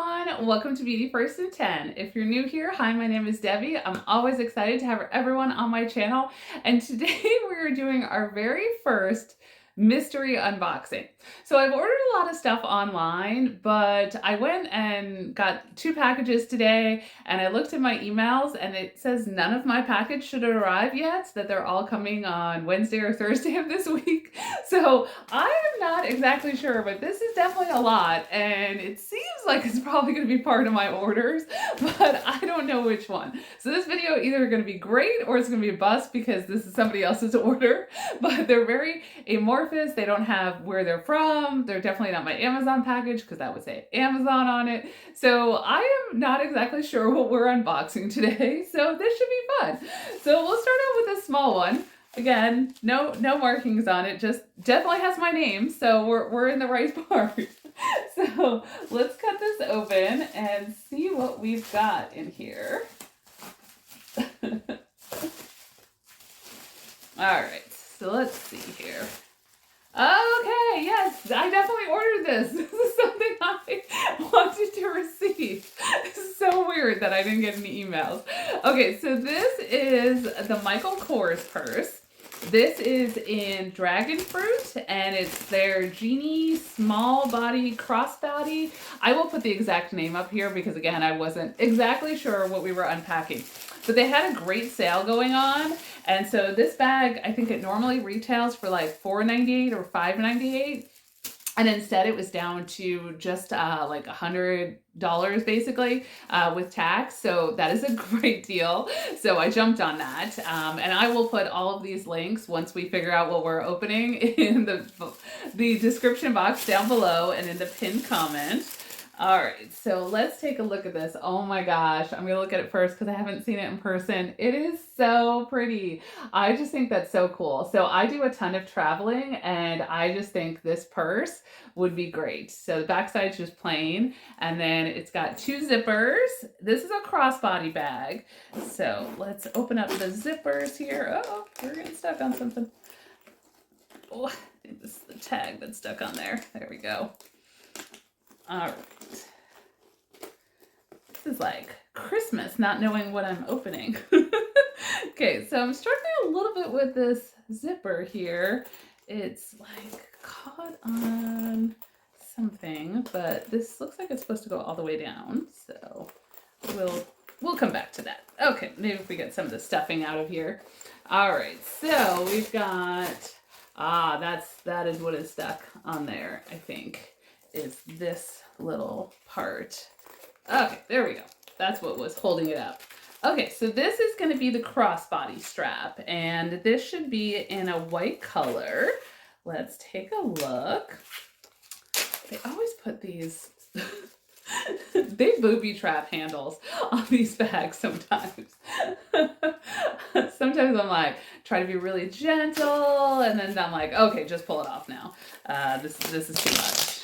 everyone, welcome to Beauty First and 10. If you're new here, hi, my name is Debbie. I'm always excited to have everyone on my channel, and today we're doing our very first mystery unboxing. So I've ordered a lot of stuff online, but I went and got 2 packages today, and I looked at my emails and it says none of my package should arrive yet, that they're all coming on Wednesday or Thursday of this week. So I am not exactly sure, but this is definitely a lot, and it seems like it's probably going to be part of my orders, but I don't know which one. So this video either going to be great or it's going to be a bust because this is somebody else's order, but they're very amorphous. They don't have where they're from. They're definitely not my Amazon package because that would say Amazon on it. So I am not exactly sure what we're unboxing today. So this should be fun. So we'll start out with a small one. Again, no markings on it, just definitely has my name, so we're in the right part. So let's cut this open and see what we've got in here. Alright, so let's see here. Okay, yes, I definitely ordered this. This is something I wanted to receive. This is so weird that I didn't get any emails. Okay, so this is the Michael Kors purse. This is in dragon fruit, and it's their Genie small body crossbody. I will put the exact name up here because, again, I wasn't exactly sure what we were unpacking. But they had a great sale going on, and so this bag, I think it normally retails for like $4.98 or $5.98. And instead it was down to just like $100 basically with tax. So that is a great deal. So I jumped on that. And I will put all of these links once we figure out what we're opening in the description box down below and in the pinned comment. All right, so let's take a look at this. Oh my gosh, I'm gonna look at it first because I haven't seen it in person. It is so pretty. I just think that's so cool. So I do a ton of traveling, and I just think this purse would be great. So the backside's just plain, and then it's got 2 zippers. This is a crossbody bag. So let's open up the zippers here. Oh, we're getting stuck on something. Oh, I think this is the tag that's stuck on there. There we go. All right. This is like Christmas, not knowing what I'm opening. Okay, so I'm struggling a little bit with this zipper here. It's like caught on something, but this looks like it's supposed to go all the way down. So we'll come back to that. Okay, maybe if we get some of the stuffing out of here. All right, so we've got that is what is stuck on there, I think, is this little part. Okay, there we go. That's what was holding it up. Okay, so this is going to be the crossbody strap, and this should be in a white color. Let's take a look. They always put these they booby trap handles on these bags sometimes. Sometimes I'm like, try to be really gentle, and then I'm like, okay, just pull it off now. This is too much.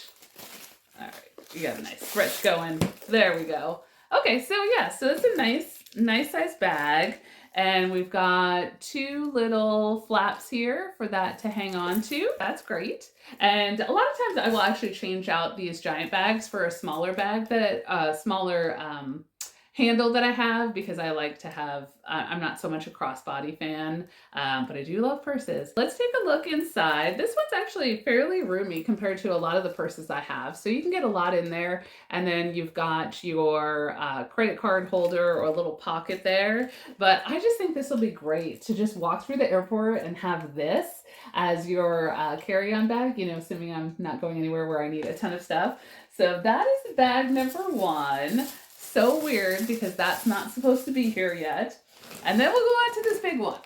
All right. You got a nice stretch going. There we go. Okay, so yeah, so it's a nice size bag, and we've got 2 little flaps here for that to hang on to. That's great. And a lot of times I will actually change out these giant bags for a smaller bag, smaller handle that I have, because I like to have, I'm not so much a crossbody fan, but I do love purses. Let's take a look inside. This one's actually fairly roomy compared to a lot of the purses I have. So you can get a lot in there, and then you've got your credit card holder or a little pocket there. But I just think this will be great to just walk through the airport and have this as your carry-on bag, you know, assuming I'm not going anywhere where I need a ton of stuff. So that is bag number 1. So weird because that's not supposed to be here yet. And then we'll go on to this big one.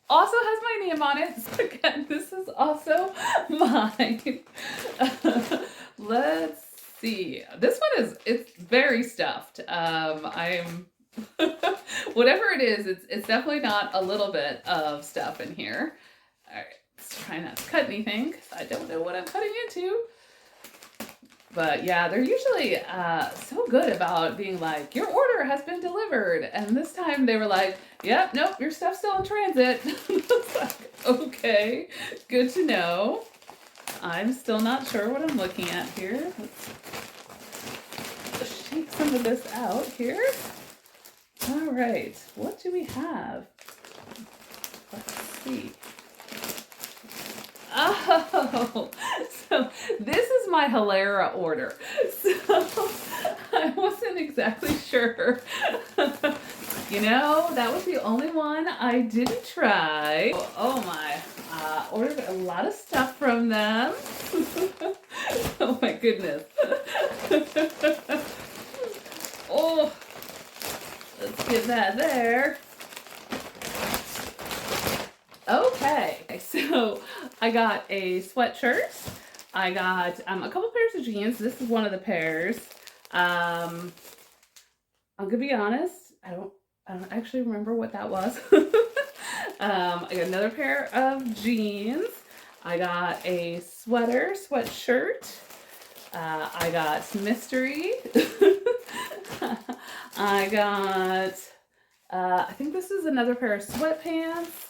Also has my name on it. So again, this is also mine. Let's see. This one it's very stuffed. I'm whatever it is, it's definitely not a little bit of stuff in here. All right, let's try not to cut anything because I don't know what I'm cutting into. But yeah, they're usually so good about being like, your order has been delivered. And this time they were like, yep, nope, your stuff's still in transit. It's like, okay, good to know. I'm still not sure what I'm looking at here. Let's some of this out here. All right, what do we have? Let's see. Oh, so this is my Hilera order. So I wasn't exactly sure. You know, that was the only one I didn't try. Oh my, ordered a lot of stuff from them. Oh my goodness. Oh, let's get that there. Okay, so I got a sweatshirt. I got a couple pairs of jeans. This is one of the pairs. I'm gonna be honest, I don't actually remember what that was. I got another pair of jeans. I got a sweatshirt. I got mystery. I got, I think this is another pair of sweatpants.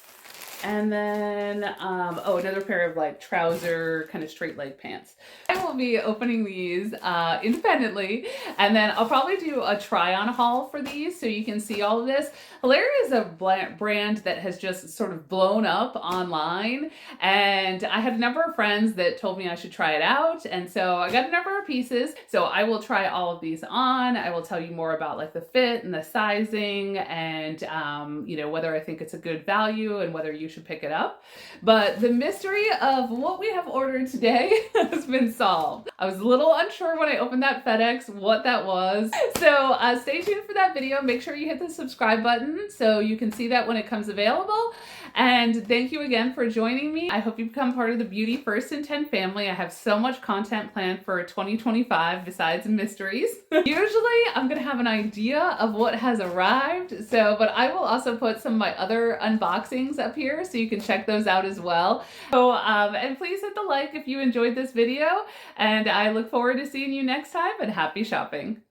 And then, another pair of like trouser kind of straight leg pants. I will be opening these independently, and then I'll probably do a try on haul for these so you can see all of this. Hilera is a brand that has just sort of blown up online, and I had a number of friends that told me I should try it out, and so I got a number of pieces. So I will try all of these on. I will tell you more about like the fit and the sizing, and you know, whether I think it's a good value and whether you should pick it up. But the mystery of what we have ordered today has been solved. I was a little unsure when I opened that FedEx what that was. So stay tuned for that video. Make sure you hit the subscribe button so you can see that when it comes available. And thank you again for joining me. I hope you become part of the Beauty First in 10 family. I have so much content planned for 2025 besides mysteries. Usually I'm gonna have an idea of what has arrived, but I will also put some of my other unboxings up here so you can check those out as well. So, and please hit the like if you enjoyed this video, and I look forward to seeing you next time, and happy shopping.